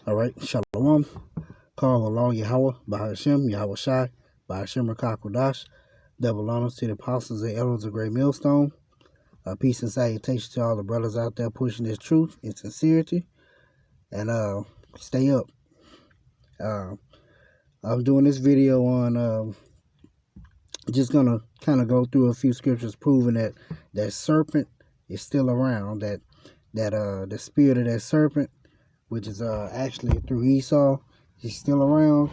All right, Shalom. Call Allah Yahweh, Bahashem, Yahweh Shai, Bahashem Rakakwadash. Double honors to the apostles and elders of Great Millstone. Peace and salutation to all the brothers out there pushing this truth in sincerity. And stay up. I'm doing this video on just gonna kind of go through a few scriptures proving that serpent is still around. That the spirit of that serpent, which is actually through Esau, is still around.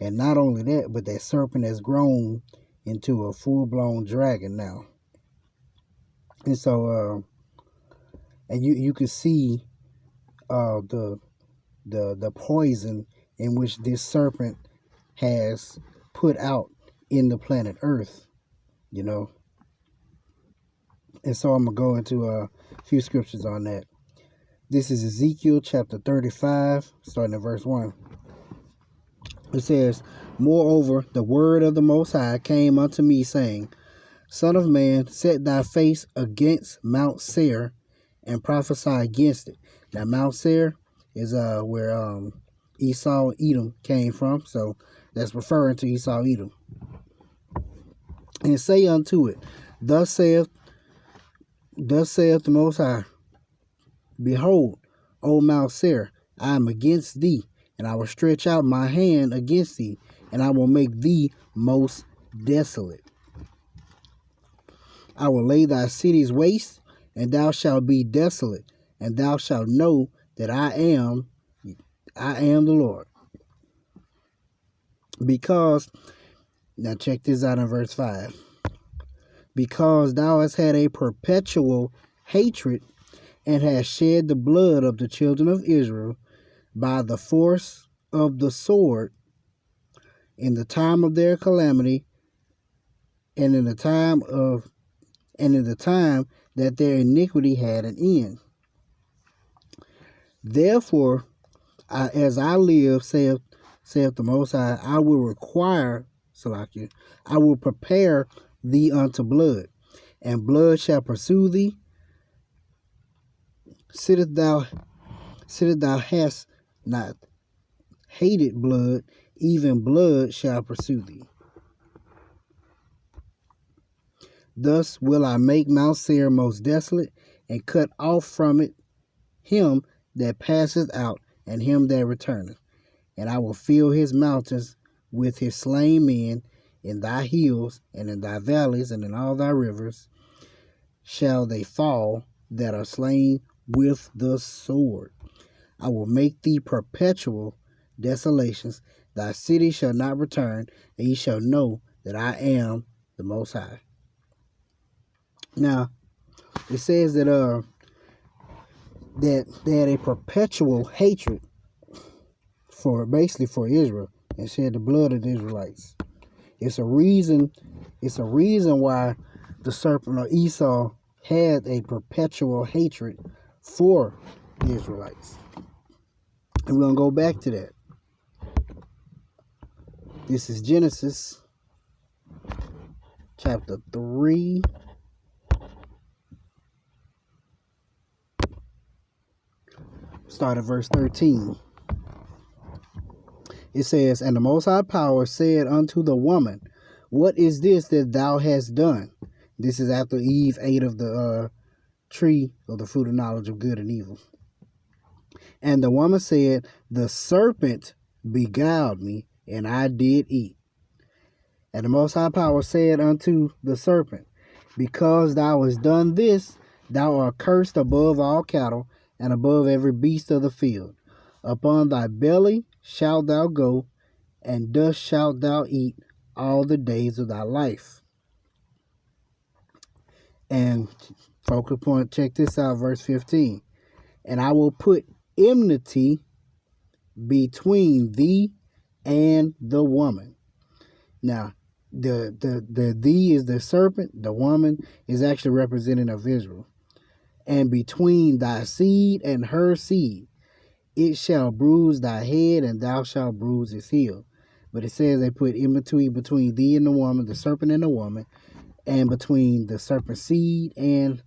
And not only that, but that serpent has grown into a full-blown dragon now. And so, and you can see the poison in which this serpent has put out in the planet Earth, you know. And so I'm gonna go into a few scriptures on that. This is Ezekiel chapter 35, starting at verse 1. It says, "Moreover, the word of the Most High came unto me, saying, Son of man, set thy face against Mount Seir, and prophesy against it." Now, Mount Seir is where Esau and Edom came from, so that's referring to Esau Edom. "And say unto it, Thus saith the Most High, Behold, O Mount Seir, I am against thee, and I will stretch out my hand against thee, and I will make thee most desolate. I will lay thy cities waste, and thou shalt be desolate, and thou shalt know that I am the Lord. Because," now check this out in verse 5, "because thou hast had a perpetual hatred, and hast shed the blood of the children of Israel by the force of the sword in the time of their calamity, and in the time that their iniquity had an end. Therefore, as I live, saith the Most High, I will require, Salakia, I will prepare thee unto blood, and blood shall pursue thee. Sitteth thou hast not hated blood, even blood shall pursue thee. Thus will I make Mount Seir most desolate, and cut off from it him that passeth out, and him that returneth. And I will fill his mountains with his slain men. In thy hills, and in thy valleys, and in all thy rivers shall they fall that are slain with the sword. I will make thee perpetual desolations. Thy city shall not return, and ye shall know that I am the Most High." Now, it says that they had a perpetual hatred for Israel, and shed the blood of the Israelites. It's a reason why the serpent or Esau had a perpetual hatred for the Israelites. And we're going to go back to that. This is Genesis chapter 3. Start at verse 13. It says, "And the Most High Power said unto the woman, What is this that thou hast done?" This is after Eve ate of the tree of the fruit of knowledge of good and evil. "And the woman said, The serpent beguiled me, and I did eat. And the Most High Power said unto the serpent, Because thou hast done this, thou art cursed above all cattle, and above every beast of the field. Upon thy belly shalt thou go, and dust shalt thou eat all the days of thy life." And focal point, check this out, verse 15. "And I will put enmity between thee and the woman." Now, the thee is the serpent. The woman is actually representative of Israel. "And between thy seed and her seed, it shall bruise thy head, and thou shalt bruise his heel." But it says they put enmity between thee and the woman, the serpent and the woman, and between the serpent's seed and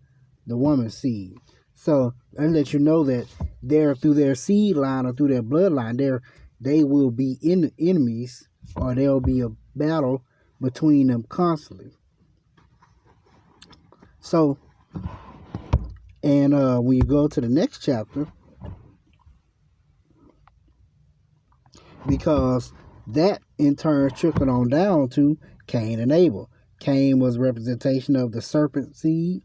the woman's seed. So I let you know that they're through their seed line or through their bloodline, they will be enemies, or there'll be a battle between them constantly. So, and when you go to the next chapter, because that in turn trickled on down to Cain and Abel. Cain was a representation of the serpent seed,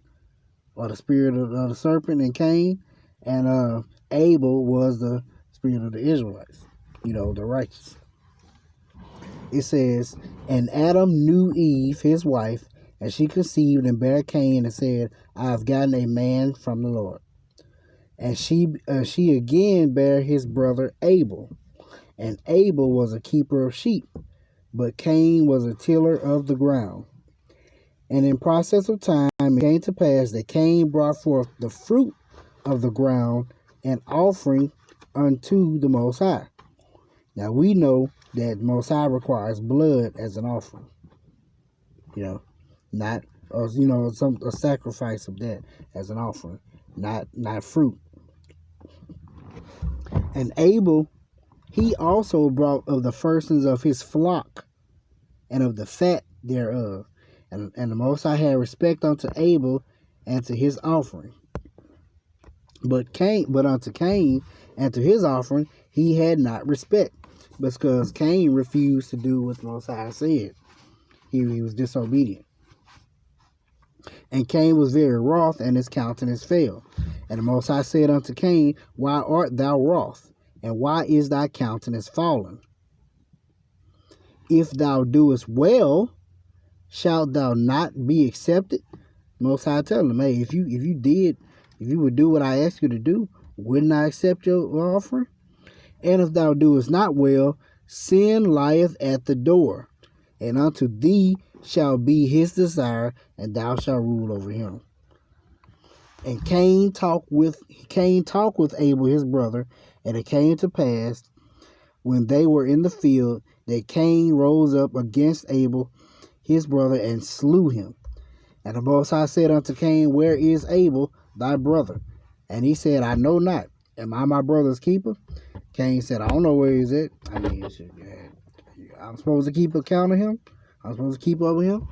or the spirit of the serpent in Cain, and Abel was the spirit of the Israelites, the righteous. It says, and Adam knew Eve, his wife, and she conceived and bare Cain and said, I have gotten a man from the Lord. And she again bare his brother Abel. And Abel was a keeper of sheep, but Cain was a tiller of the ground. And in process of time it came to pass that Cain brought forth the fruit of the ground, an offering unto the Most High. Now we know that Most High requires blood as an offering. Not a sacrifice of that as an offering, not fruit. And Abel, he also brought of the firstlings of his flock and of the fat thereof. And the Most High had respect unto Abel and to his offering. But unto Cain and to his offering he had not respect, because Cain refused to do what the Most High said. He was disobedient. And Cain was very wroth, and his countenance fell. And the Most High said unto Cain, why art thou wroth? And why is thy countenance fallen? If thou doest well, shalt thou not be accepted? Most High tell him, hey, if you would do what I asked you to do, wouldn't I accept your offering? And if thou doest not well, sin lieth at the door, and unto thee shall be his desire, and thou shalt rule over him. And Cain talked with Abel his brother, and it came to pass, when they were in the field, that Cain rose up against Abel his brother and slew him. And the Most High said unto Cain, where is Abel thy brother? And he said, I know not. Am I my brother's keeper? Cain said, I don't know where he's at. I mean, I'm supposed to keep account of him. I'm supposed to keep up with him.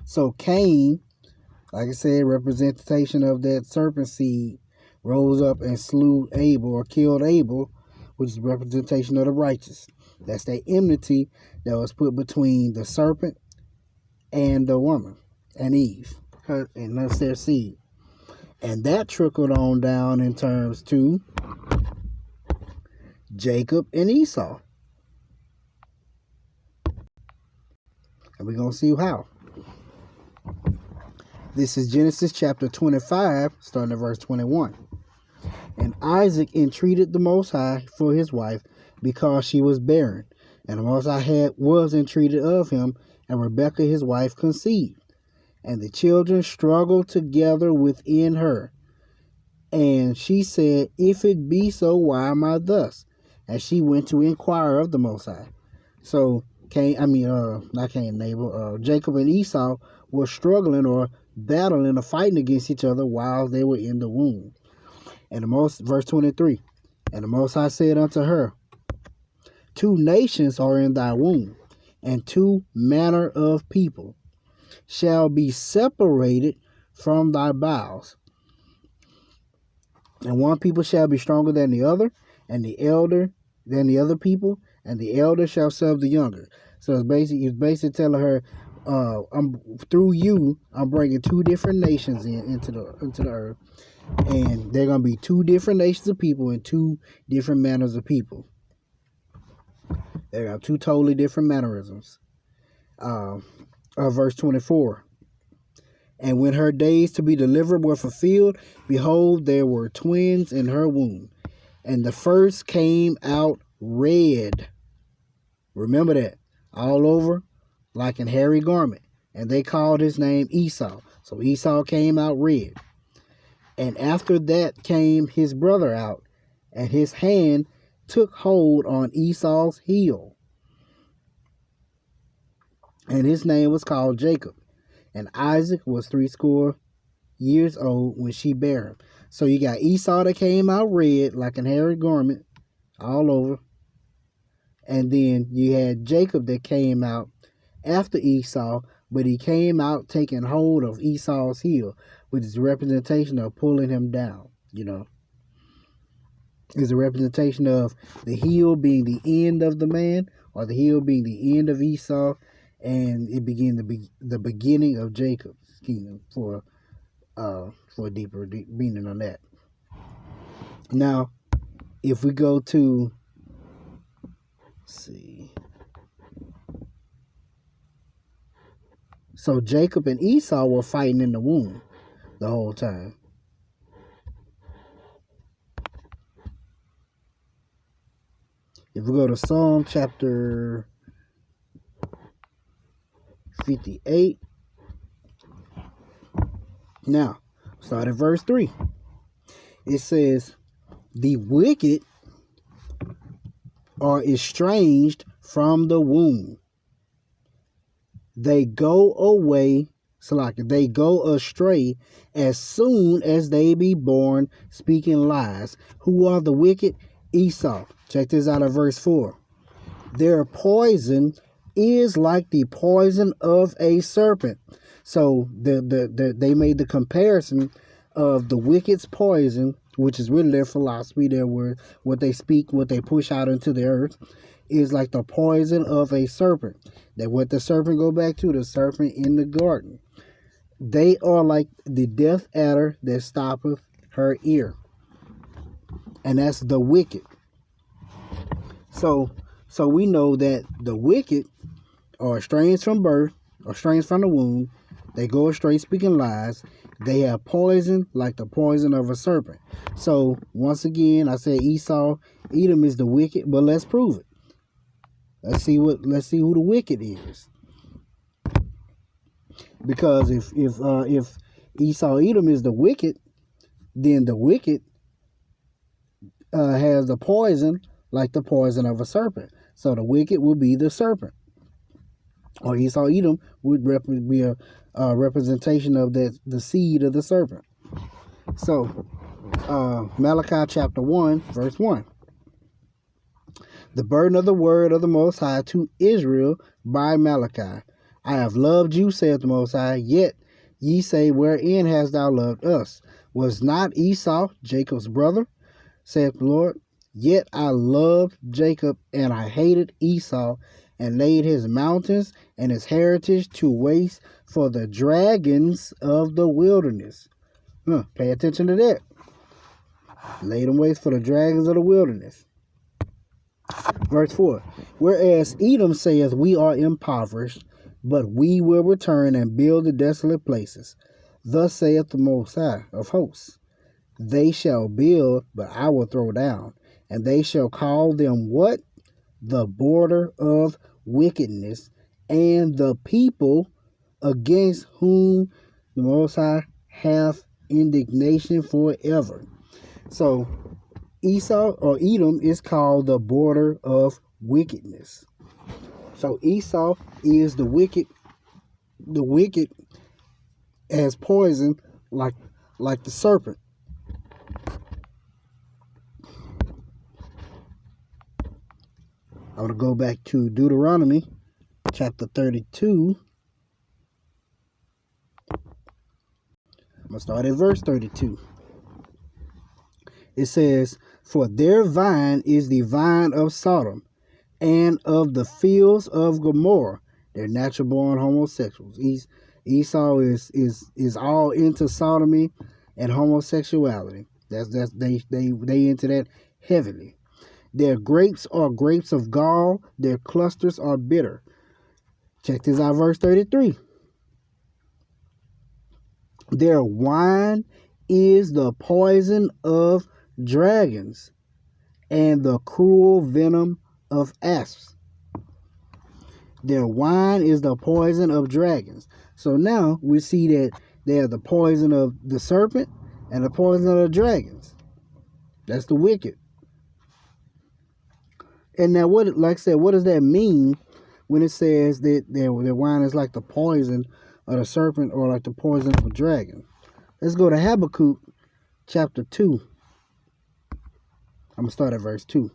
So Cain, like I said, representation of that serpent seed, rose up and slew Abel, or killed Abel, which is representation of the righteous. That's that enmity that was put between the serpent and the woman, and Eve, and that's their seed. And that trickled on down in terms to Jacob and Esau. And we're going to see how. This is Genesis chapter 25, starting at verse 21. And Isaac entreated the Most High for his wife, because she was barren. And the Most High was entreated of him, and Rebekah his wife conceived. And the children struggled together within her. And she said, if it be so, why am I thus? And she went to inquire of the Most High. So Jacob and Esau were struggling or battling or fighting against each other while they were in the womb. And verse 23, and the Most High said unto her, 2 nations are in thy womb, and 2 manner of people shall be separated from thy bowels. And one people shall be stronger than the other, and the elder than the other people, and the elder shall serve the younger. So it's basically telling her, through you, I'm bringing 2 different nations into the earth, and they're going to be 2 different nations of people and 2 different manners of people. They have 2 totally different mannerisms. Verse 24. And when her days to be delivered were fulfilled, behold, there were twins in her womb. And the first came out red. Remember that. All over, like an hairy garment. And they called his name Esau. So Esau came out red. And after that came his brother out, and his hand took hold on Esau's heel. And his name was called Jacob. And Isaac was 80 years old when she bare him. So you got Esau that came out red like an hairy garment all over. And then you had Jacob that came out after Esau, but he came out taking hold of Esau's heel, which is a representation of pulling him down, Is a representation of the heel being the end of the man, or the heel being the end of Esau, and it began the beginning of Jacob's kingdom for a deeper meaning on that. Now, if we go to, let's see. So Jacob and Esau were fighting in the womb the whole time. If we go to Psalm chapter 58, now start at verse 3. It says, "The wicked are estranged from the womb. They go away, they go astray as soon as they be born, speaking lies." Who are the wicked? Esau. Check this out at verse 4. "Their poison is like the poison of a serpent." So they made the comparison of the wicked's poison, which is really their philosophy, their word, what they speak, what they push out into the earth, is like the poison of a serpent. That what the serpent go back to, the serpent in the garden. They are like the death adder that stoppeth her ear. And that's the wicked. So we know that the wicked are estranged from birth, or estranged from the womb. They go astray speaking lies. They have poison like the poison of a serpent. So once again, I said Edom is the wicked, but let's prove it. Let's see who the wicked is. Because if Esau Edom is the wicked, then the wicked has the poison like the poison of a serpent. So the wicked will be the serpent. Or Esau Edom would be a representation of the seed of the serpent. So Malachi chapter 1, verse 1. "The burden of the word of the Most High to Israel by Malachi. I have loved you, saith the Most High, yet ye say, wherein hast thou loved us? Was not Esau Jacob's brother, saith the Lord? Yet I loved Jacob, and I hated Esau, and laid his mountains and his heritage to waste for the dragons of the wilderness." Pay attention to that. Laid them waste for the dragons of the wilderness. Verse 4. "Whereas Edom saith, we are impoverished, but we will return and build the desolate places. Thus saith the Most High of hosts, they shall build, but I will throw down, and they shall call them what? The border of wickedness, and the people against whom the Most High hath indignation forever." So Esau or Edom is called the border of wickedness. So Esau is the wicked. The wicked has poison like the serpent. I'm going to go back to Deuteronomy chapter 32. I'm going to start at verse 32. It says, "For their vine is the vine of Sodom, and of the fields of Gomorrah." They're natural born homosexuals. Esau is all into sodomy and homosexuality. They into that heavily. "Their grapes are grapes of gall, their clusters are bitter." Check this out, verse 33. "Their wine is the poison of dragons, and the cruel venom of asps." Their wine is the poison of dragons. So now we see that they are the poison of the serpent and the poison of the dragons. That's the wicked. And now, what does that mean when it says that their wine is like the poison of the serpent or like the poison of a dragon? Let's go to Habakkuk chapter 2. I'm going to start at verse 2.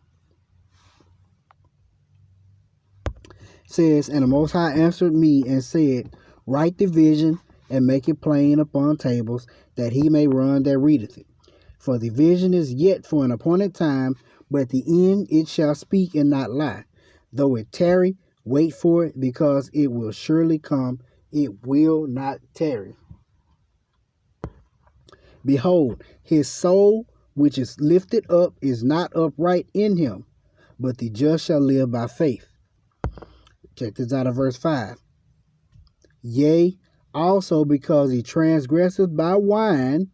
It says, And the Most High answered me and said, Write the vision and make it plain upon tables, that he may run that readeth it. For the vision is yet for an appointed time, but at the end it shall speak and not lie. Though it tarry, wait for it, because it will surely come, it will not tarry. Behold, his soul which is lifted up is not upright in him, but the just shall live by faith. Check this out of verse 5. Yea, also because he transgresseth by wine.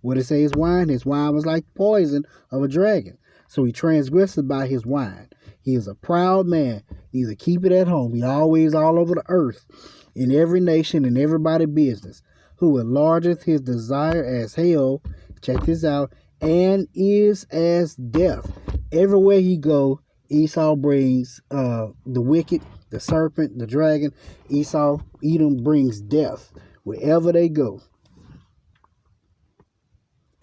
What it say is wine? His wine was like poison of a dragon. So he transgresseth by his wine. He is a proud man, neither keep it at home. He always all over the earth, in every nation, in everybody's business, who enlargeth his desire as hell. Check this out. And is as death. Everywhere he go, Esau brings the wicked, the serpent, the dragon. Edom brings death wherever they go.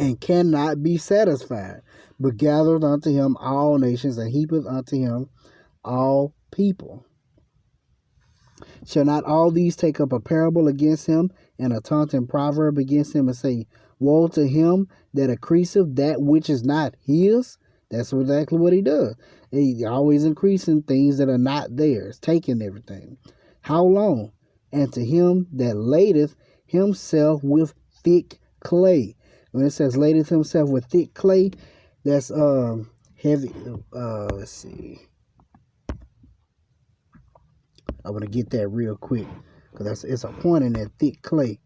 And cannot be satisfied, but gathereth unto him all nations, and heapeth unto him all people. Shall not all these take up a parable against him, and a taunting proverb against him, and say, Woe to him that increaseth that which is not his? That's exactly what he does. He always increasing things that are not theirs, taking everything. How long? And to him that ladeth himself with thick clay. When it says ladeth himself with thick clay, that's heavy. Let's see. I want to get that real quick, because it's a point in that thick clay.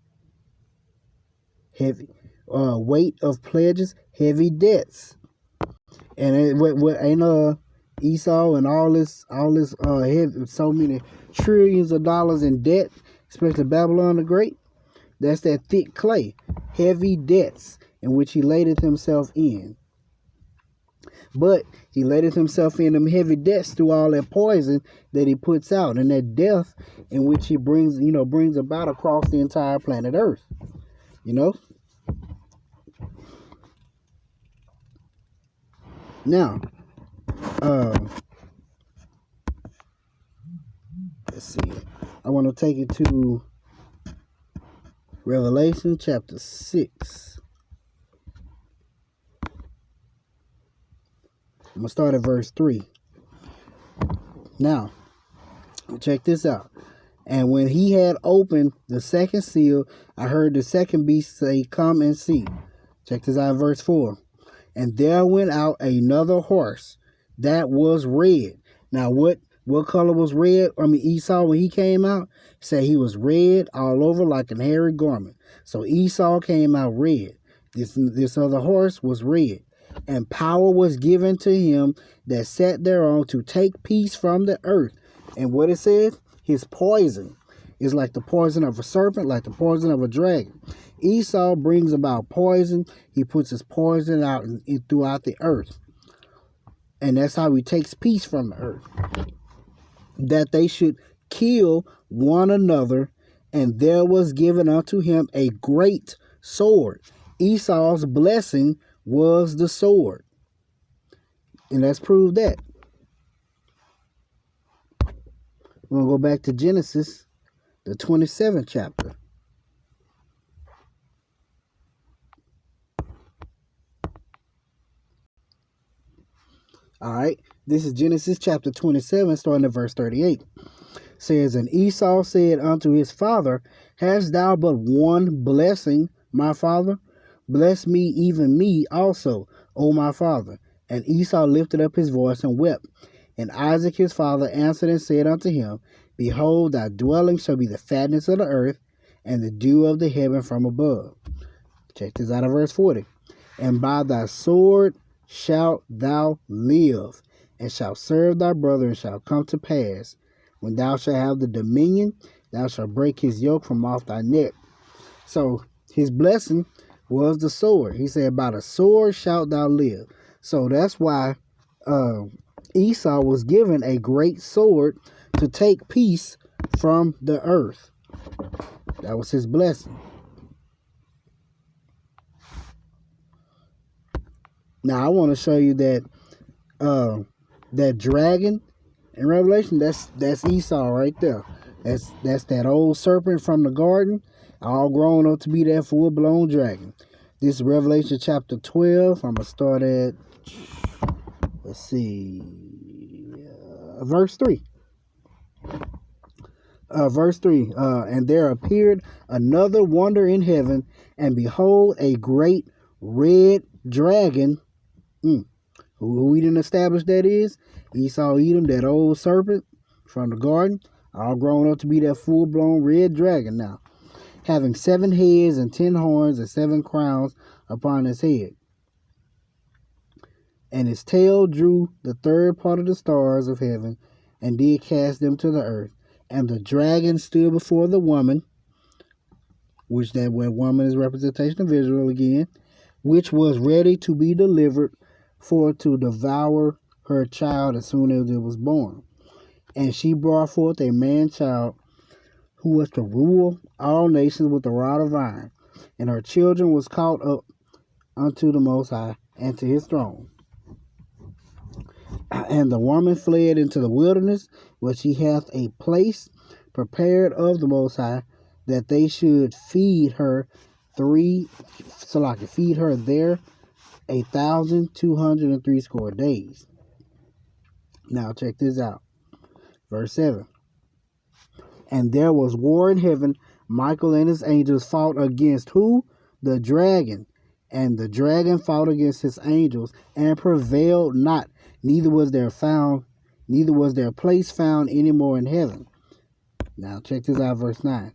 Heavy weight of pledges, heavy debts, and ain't Esau and all this heavy, so many trillions of dollars in debt, especially Babylon the Great. That's that thick clay, heavy debts, in which he ladeth himself in. But he ladeth himself in them heavy debts through all that poison that he puts out, and that death in which he brings about across the entire planet Earth. Now, let's see. I want to take it to Revelation chapter 6. I'm going to start at verse 3. Now, check this out. And when he had opened the second seal, I heard the second beast say, Come and see. Check this out, verse 4. And there went out another horse that was red. Now, what color was red? Esau, when he came out, said he was red all over like an hairy garment. So Esau came out red. This other horse was red. And power was given to him that sat thereon to take peace from the earth. And what it says, his poison is like the poison of a serpent, like the poison of a dragon. Esau brings about poison. He puts his poison out throughout the earth. And that's how he takes peace from the earth. That they should kill one another. And there was given unto him a great sword. Esau's blessing was the sword. And let's prove that. We're going to go back to Genesis, the 27th chapter. All right, this is Genesis chapter 27, starting at verse 38. It says, And Esau said unto his father, Hast thou but one blessing, my father? Bless me, even me also, O my father. And Esau lifted up his voice and wept. And Isaac his father answered and said unto him, Behold, thy dwelling shall be the fatness of the earth, and the dew of the heaven from above. Check this out of verse 40. And by thy sword shalt thou live, and shalt serve thy brother, and shall come to pass, when thou shalt have the dominion, thou shalt break his yoke from off thy neck. So his blessing was the sword. He said, by the sword shalt thou live. So that's why Esau was given a great sword to take peace from the earth. That was his blessing. Now I want to show you that that dragon in Revelation. That's Esau right there. That's that old serpent from the garden, all grown up to be that full blown dragon. This is Revelation chapter 12. I'm gonna start at, let's see, verse 3. Verse 3. And there appeared another wonder in heaven, and behold, a great red dragon. Who we didn't establish that is? Esau Edom, that old serpent from the garden, all grown up to be that full blown red dragon now, having 7 heads and 10 horns and 7 crowns upon his head. And his tail drew the third part of the stars of heaven, and did cast them to the earth. And the dragon stood before the woman, which that where woman is representation of Israel again, which was ready to be delivered for to devour her child as soon as it was born. And she brought forth a man child, who was to rule all nations with a rod of iron. And her children was caught up unto the Most High and to his throne. And the woman fled into the wilderness, where she hath a place prepared of the Most High, that they should feed her there 1,260 days. Now check this out. Verse 7. And there was war in heaven. Michael and his angels fought against who? The dragon. And the dragon fought against his angels, and prevailed not. Neither was there place found any more in heaven. Now check this out, verse 9.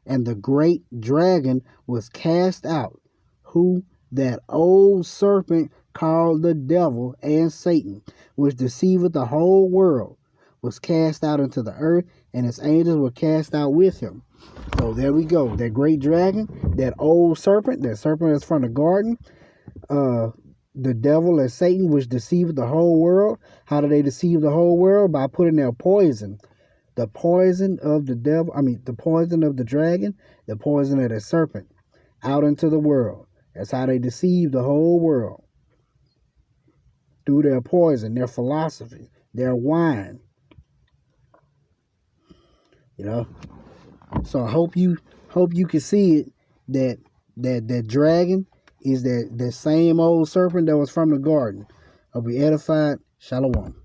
And the great dragon was cast out, who? That old serpent called the devil and Satan, which deceiveth the whole world, was cast out into the earth, and his angels were cast out with him. So there we go. That great dragon, that old serpent, that serpent that's from the garden, the devil and Satan, which deceived the whole world. How do they deceive the whole world? By putting their poison. The poison of the devil, the poison of the dragon, the poison of the serpent, out into the world. That's how they deceive the whole world. Through their poison, their philosophy, their wine. So I hope you can see it, that dragon is that same old serpent that was from the garden. I'll be edified. Shalom.